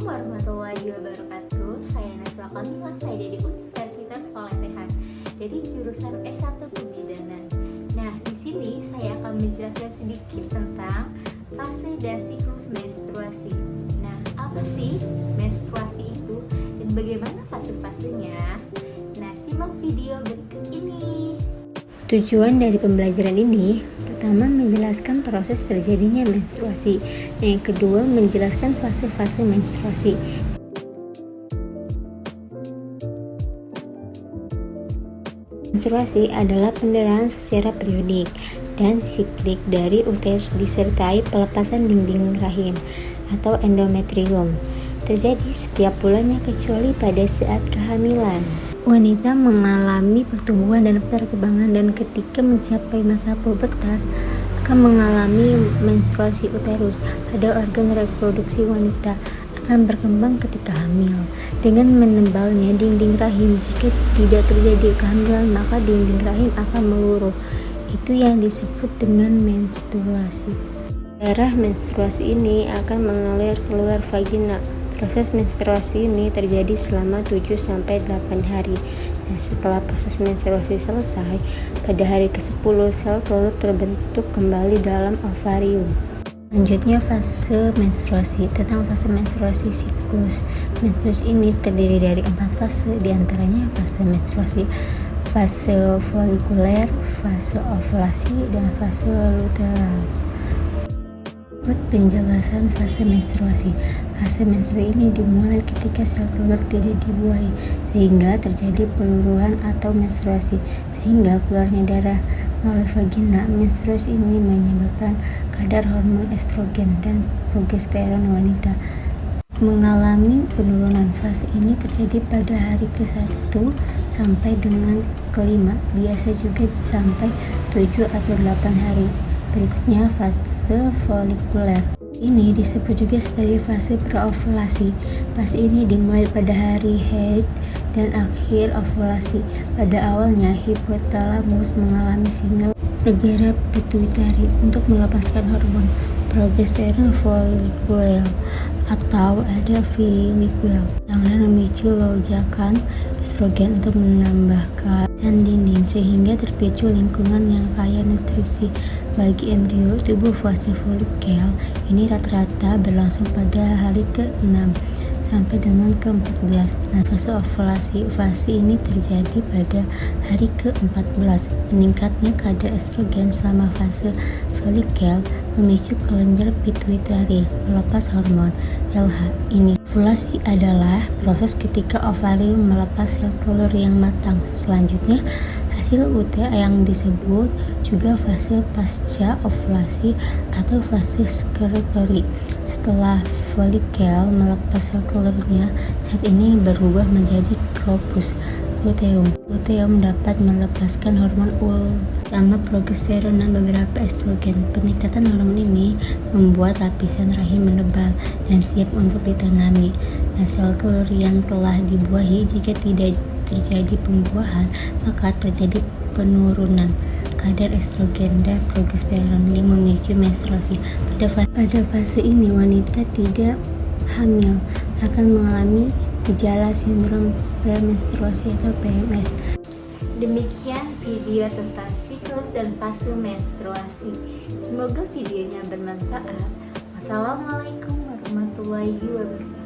Assalamualaikum warahmatullahi wabarakatuh. Saya Naswa Kamila, saya dari Universitas Valetehan dari jurusan S1 Kebidanan. Nah, di sini saya akan menjelaskan sedikit tentang fase dan siklus menstruasi. Nah, apa sih menstruasi itu dan bagaimana fase-fasenya? Nah, simak video berikut ini. Tujuan dari pembelajaran ini pertama menjelaskan proses terjadinya menstruasi, yang kedua menjelaskan fase-fase menstruasi. Menstruasi adalah pendarahan secara periodik dan siklik dari uterus disertai pelepasan dinding rahim atau endometrium. Terjadi setiap bulannya kecuali pada saat kehamilan. Wanita mengalami pertumbuhan dan perkembangan, dan ketika mencapai masa pubertas akan mengalami menstruasi uterus. Pada organ reproduksi wanita akan berkembang ketika hamil dengan menebalnya dinding rahim. Jika tidak terjadi kehamilan, maka dinding rahim akan meluruh. Itu yang disebut dengan menstruasi. Darah menstruasi ini akan mengalir keluar vagina. Proses menstruasi ini terjadi selama 7-8 hari. Nah, setelah proses menstruasi selesai, pada hari ke-10 sel telur terbentuk kembali dalam ovarium. Selanjutnya fase menstruasi. Tentang fase menstruasi siklus. Menstruasi ini terdiri dari 4 fase, diantaranya fase menstruasi, fase folikuler, fase ovulasi, dan fase luteal. Penjelasan fase menstruasi. Fase menstruasi ini dimulai ketika sel telur tidak dibuahi, sehingga terjadi peluruhan atau menstruasi, sehingga keluarnya darah melalui vagina. Menstruasi ini menyebabkan kadar hormon estrogen dan progesteron wanita mengalami penurunan. Fase ini terjadi pada hari ke-1 sampai dengan ke-5, biasa juga sampai 7 atau 8 hari. Berikutnya fase folikuler. Ini disebut juga sebagai fase praovulasi. Fase ini dimulai pada hari haid dan akhir ovulasi. Pada awalnya hipotalamus mengalami sinyal bergerak pituitari untuk melepaskan hormon progesteron folikuler atau ada folikuel yang memicu lonjakan estrogen untuk menambahkan dinding, sehingga terpicu lingkungan yang kaya nutrisi bagi embrio. Tubuh fase folikel ini rata-rata berlangsung pada hari ke-6 sampai dengan ke-14. Nah, fase ovulasi. Fase ini terjadi pada hari ke-14. Meningkatnya kadar estrogen selama fase folikel memicu kelenjar pituitari melepas hormon LH ini. Ovulasi adalah proses ketika ovarium melepas sel telur yang matang. Selanjutnya hasil UTA yang disebut juga fase pasca ovulasi atau fase sekretori. Setelah folikel melepas sel telurnya, saat ini berubah menjadi globus luteum. Luteum dapat melepaskan hormon utama progesteron dan beberapa estrogen. Peningkatan hormon ini membuat lapisan rahim menebal dan siap untuk ditanami. Nah, sel telur yang telah dibuahi, jika tidak terjadi pembuahan, maka terjadi penurunan kadar estrogen dan progesteron yang memicu menstruasi. Pada fase ini wanita tidak hamil akan mengalami gejala sindrom premenstruasi atau PMS. Demikian video tentang siklus dan fase menstruasi. Semoga videonya bermanfaat. Wassalamualaikum warahmatullahi wabarakatuh.